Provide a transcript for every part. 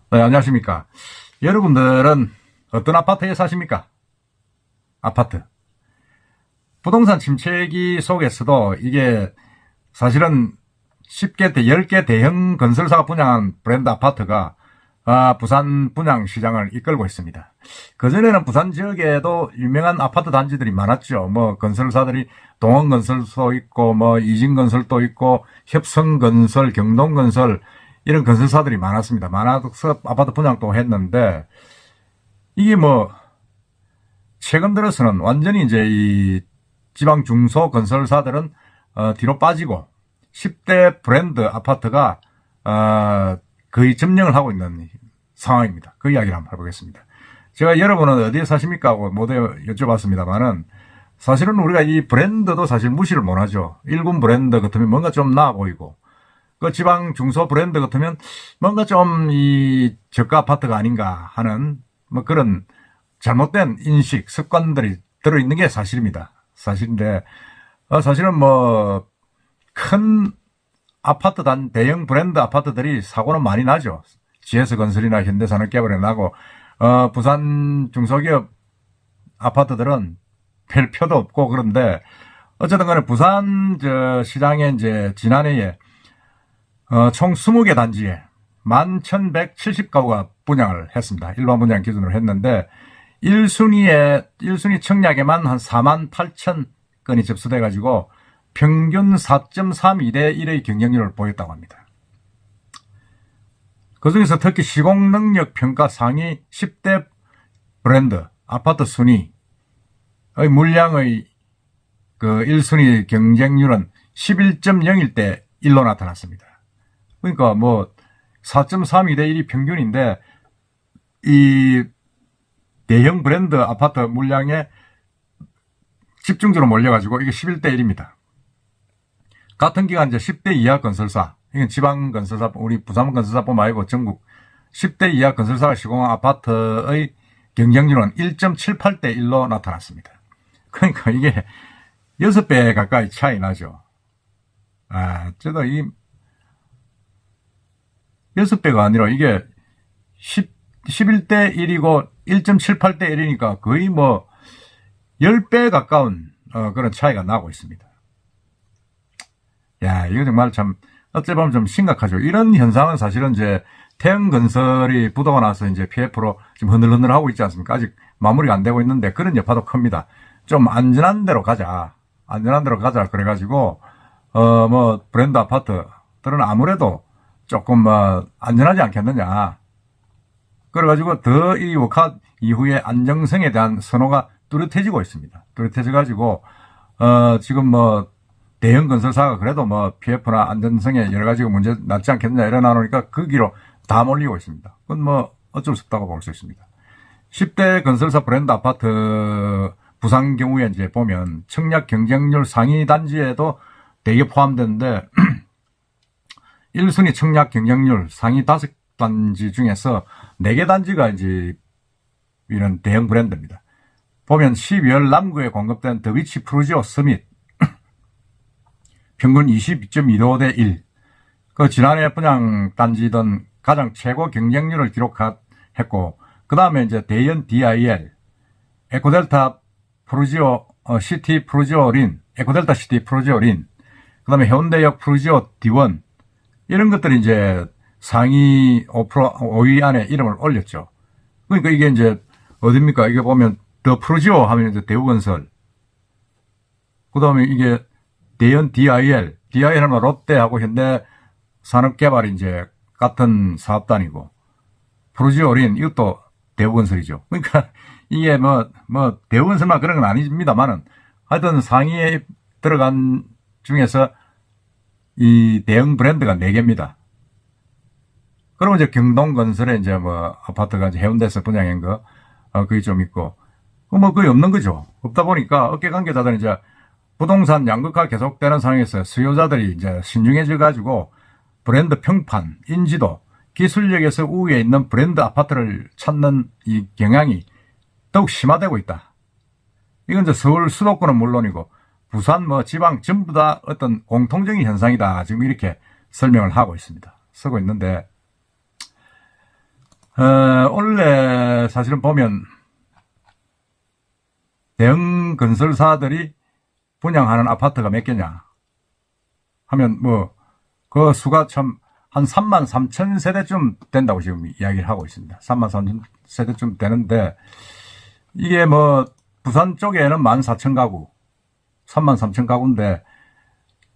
네, 안녕하십니까. 여러분들은 어떤 아파트에 사십니까? 아파트. 부동산 침체기 속에서도 이게 사실은 10개 대형 건설사가 분양한 브랜드 아파트가 부산 분양 시장을 이끌고 있습니다. 그전에는 부산 지역에도 유명한 아파트 단지들이 많았죠. 뭐 건설사들이 동원건설도 있고 뭐 이진건설도 있고 협성건설, 경동건설 이런 건설사들이 많았습니다. 많아서 아파트 분양도 했는데 이게 뭐 최근 들어서는 완전히 이제 이 지방 중소 건설사들은 뒤로 빠지고 10대 브랜드 아파트가 거의 점령을 하고 있는 상황입니다. 그 이야기를 한번 해보겠습니다. 제가 여러분은 어디에 사십니까 하고 모두 여쭤봤습니다만은 사실은 우리가 이 브랜드도 사실 무시를 못하죠. 일군 브랜드 같으면 뭔가 좀 나아 보이고 그 지방 중소 브랜드 같으면 뭔가 좀 이 저가 아파트가 아닌가 하는 뭐 그런 잘못된 인식, 습관들이 들어있는 게 사실입니다. 사실인데, 사실은 뭐, 큰 아파트 대형 브랜드 아파트들이 사고는 많이 나죠. GS건설이나 현대산업개발에 나고, 부산 중소기업 아파트들은 별 표도 없고 그런데, 어쨌든 간에 부산 시장에 이제 지난해에, 총 20개 단지에 11,170가구가 분양을 했습니다. 일반 분양 기준으로 했는데, 1순위 청약에만 한 48,000건이 접수돼가지고 평균 4.32대 1의 경쟁률을 보였다고 합니다. 그 중에서 특히 시공능력 평가 상위 10대 브랜드 아파트 순위의 물량의 그 1순위 경쟁률은 11.01대 1로 나타났습니다. 그러니까 뭐 4.32대 1이 평균인데 이 대형 브랜드 아파트 물량에 집중적으로 몰려가지고 이게 11대 1입니다. 같은 기간 이제 10대 이하 건설사, 이건 지방 건설사, 우리 부산 건설사뿐 말고 전국 10대 이하 건설사가 시공한 아파트의 경쟁률은 1.78대 1로 나타났습니다. 그러니까 이게 6배 가까이 차이 나죠. 저도 6배가 아니라 이게 11대 1이고 1.78대 1이니까 거의 뭐 10배 가까운 그런 차이가 나고 있습니다. 야, 이거 정말 참 어찌 보면 좀 심각하죠. 이런 현상은 사실은 이제 태형건설이 부도가 나서 이제 PF로 지금 흔들흔들 하고 있지 않습니까? 아직 마무리가 안 되고 있는데 그런 여파도 큽니다. 좀 안전한 데로 가자. 안전한 데로 가자. 그래가지고 뭐 브랜드 아파트들은 아무래도 조금 뭐 안전하지 않겠느냐. 그래가지고 더 이 워카 이후에 안정성에 대한 선호가 뚜렷해지고 있습니다. 뚜렷해져가지고 지금 뭐 대형 건설사가 그래도 뭐 PF나 안전성에 여러 가지가 문제 났지 않겠느냐 이러나오니까 그 길로 다 몰리고 있습니다. 그건 뭐 어쩔 수 없다고 볼 수 있습니다. 10대 건설사 브랜드 아파트 부산 경우에 이제 보면 청약 경쟁률 상위 단지에도 대개 포함되는데 1순위 청약 경쟁률 상위 5단지 중에서 4개 단지가 이제 이런 대형 브랜드입니다. 보면 12월 남구에 공급된 더비치 프루지오 서밋 평균 22.25대 1. 그 지난해 분양 단지던 가장 최고 경쟁률을 기록했고, 그 다음에 이제 대연 DIL, 에코델타 프루지오 시티 프루지오 린, 에코델타 시티 프루지오 린, 그 다음에 해운대역 프루지오 D1 이런 것들이 이제 상위 5위 안에 이름을 올렸죠. 그러니까 이게 이제 어딥니까? 이게 보면 더 프루지오 하면 이제 대우건설. 그 다음에 이게 대연 DIL 하면 롯데하고 현대산업개발이 이제 같은 사업단이고, 프루지오린 이것도 대우건설이죠. 그러니까 이게 뭐 대우건설만 그런 건 아닙니다만은 하여튼 상위에 들어간 중에서 이 대형 브랜드가 4개입니다. 그러면 이제 경동건설에 이제 뭐 아파트가 이제 해운대에서 분양한 거, 그게 좀 있고, 뭐 거의 없는 거죠. 없다 보니까 업계관계자들은 이제 부동산 양극화 계속되는 상황에서 수요자들이 이제 신중해져 가지고 브랜드 평판, 인지도, 기술력에서 우위에 있는 브랜드 아파트를 찾는 이 경향이 더욱 심화되고 있다. 이건 이제 서울 수도권은 물론이고 부산 뭐 지방 전부 다 어떤 공통적인 현상이다. 지금 이렇게 설명을 하고 있습니다. 쓰고 있는데 원래 사실은 보면 대형 건설사들이 분양하는 아파트가 몇 개냐 하면 뭐 그 수가 참 한 3만 3천 세대쯤 된다고 지금 이야기를 하고 있습니다. 3만 3천 세대쯤 되는데 이게 뭐 부산 쪽에는 14,000가구 3만 3천 가구인데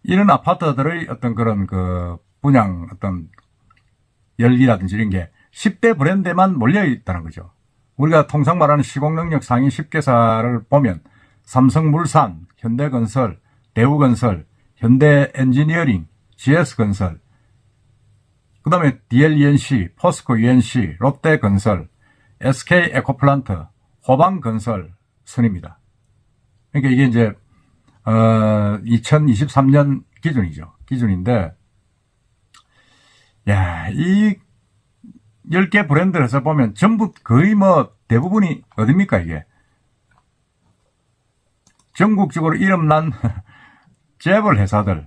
이런 아파트들의 어떤 그런 그 분양 어떤 열기라든지 이런 게 10대 브랜드에만 몰려 있다는 거죠. 우리가 통상 말하는 시공능력 상위 10개사를 보면 삼성물산, 현대건설, 대우건설, 현대엔지니어링, GS건설, 그 다음에 DLENC, 포스코ENC, 롯데건설, SK에코플란트, 호방건설 순입니다. 그러니까 이게 이제 2023년 기준이죠. 기준인데 야, 이 10개 브랜드를 해서 보면 전부 거의 뭐 대부분이 어딥니까 이게? 전국적으로 이름난 재벌 회사들이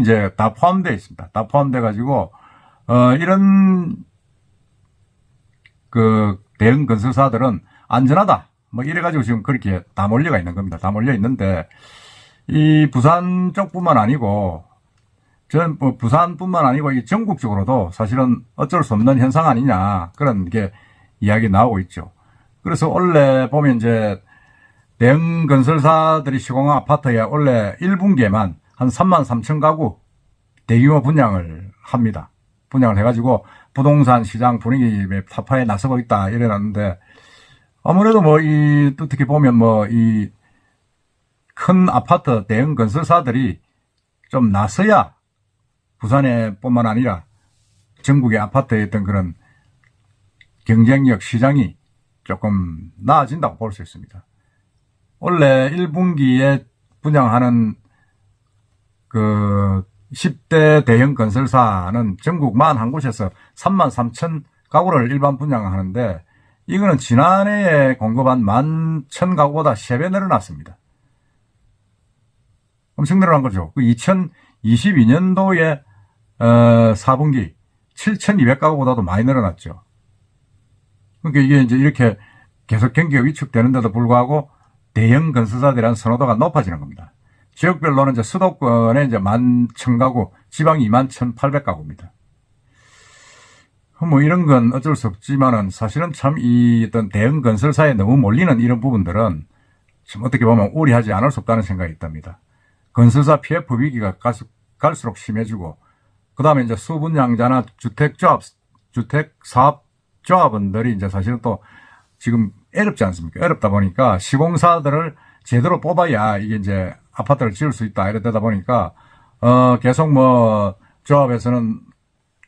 이제 다 포함되어 있습니다. 다 포함돼 가지고 이런 그 대형 건설사들은 안전하다 뭐 이래 가지고 지금 그렇게 다 몰려가 있는 겁니다. 다 몰려 있는데 이 부산 쪽뿐만 아니고 전 뭐 부산뿐만 아니고 이 전국적으로도 사실은 어쩔 수 없는 현상 아니냐 그런 게 이야기 나오고 있죠. 그래서 원래 보면 이제 대형 건설사들이 시공한 아파트에 원래 1분기에만 한 3만 3천 가구 대규모 분양을 합니다. 분양을 해가지고 부동산 시장 분위기 타파에 나서고 있다 이래놨는데 아무래도 뭐 이 어떻게 보면 뭐 이 큰 아파트 대형 건설사들이 좀 나서야 부산에 뿐만 아니라 전국의 아파트에 있던 그런 경쟁력 시장이 조금 나아진다고 볼 수 있습니다. 원래 1분기에 분양하는 그 10대 대형 건설사는 전국 41곳에서 3만 3천 가구를 일반 분양하는데 이거는 지난해에 공급한 11,000가구보다 3배 늘어났습니다. 엄청 늘어난 거죠. 그 2022년도에 4분기 7,200가구보다도 많이 늘어났죠. 그러니까 이게 이제 이렇게 계속 경기가 위축되는데도 불구하고 대형 건설사들이라는 선호도가 높아지는 겁니다. 지역별로는 이제 수도권에 이제 11,000가구, 지방 21,800가구입니다. 뭐 이런 건 어쩔 수 없지만은 사실은 참 이 어떤 대형 건설사에 너무 몰리는 이런 부분들은 좀 어떻게 보면 우려하지 않을 수 없다는 생각이 있답니다. 건설사 PF 위기가 갈수록 심해지고 그 다음에 이제 수분양자나 주택사업조합원들이 이제 사실은 또 지금 어렵지 않습니까? 어렵다 보니까 시공사들을 제대로 뽑아야 이게 이제 아파트를 지을 수 있다. 이러다 보니까, 계속 뭐, 조합에서는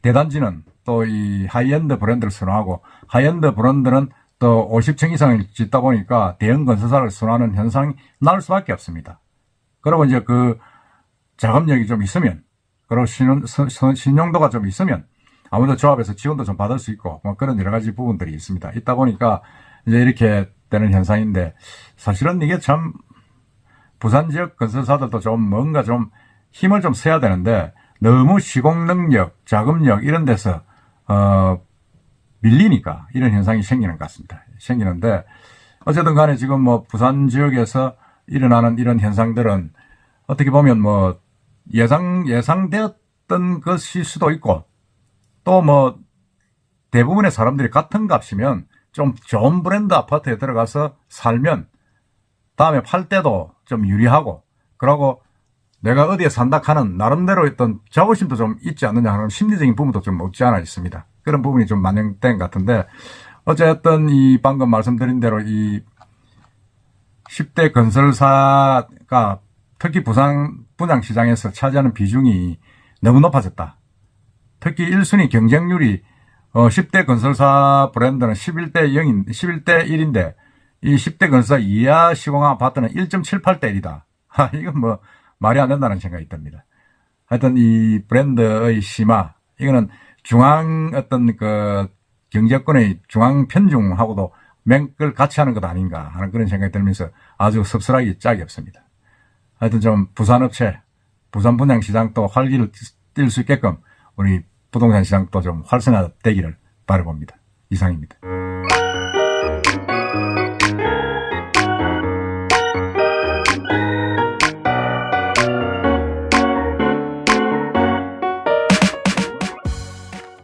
대단지는 또 이 하이엔드 브랜드를 선호하고, 하이엔드 브랜드는 또 50층 이상을 짓다 보니까 대형 건설사를 선호하는 현상이 나올 수밖에 없습니다. 그리고 이제 그 자금력이 좀 있으면, 그리고 신용도가 좀 있으면, 아무래도 조합에서 지원도 좀 받을 수 있고, 뭐 그런 여러 가지 부분들이 있습니다. 있다 보니까 이제 이렇게 되는 현상인데, 사실은 이게 참, 부산 지역 건설사들도 좀 뭔가 좀 힘을 좀 써야 되는데 너무 시공 능력, 자금력 이런 데서 밀리니까 이런 현상이 생기는 것 같습니다. 생기는데 어쨌든 간에 지금 뭐 부산 지역에서 일어나는 이런 현상들은 어떻게 보면 뭐 예상되었던 것일 수도 있고 또 뭐 대부분의 사람들이 같은 값이면 좀 좋은 브랜드 아파트에 들어가서 살면 다음에 팔 때도 좀 유리하고, 그러고 내가 어디에 산다 하는 나름대로 어떤 자부심도 좀 있지 않느냐 하는 심리적인 부분도 좀 없지 않아 있습니다. 그런 부분이 좀 반영된 것 같은데, 어쨌든 이 방금 말씀드린 대로 이 10대 건설사가 특히 부산 분양시장에서 차지하는 비중이 너무 높아졌다. 특히 1순위 경쟁률이 10대 건설사 브랜드는 11대 1인데 이 10대 건설사 이하 시공한 아파트는 1.78대 1이다. 이건 뭐 말이 안 된다는 생각이 듭니다. 하여튼 이 브랜드의 심화, 이거는 중앙 어떤 그 경제권의 중앙 편중하고도 맹걸 같이 하는 것 아닌가 하는 그런 생각이 들면서 아주 섭섭하기 짝이 없습니다. 하여튼 좀 부산업체, 부산 분양시장도 활기를 띨 수 있게끔 우리 부동산 시장도 좀 활성화되기를 바라봅니다. 이상입니다.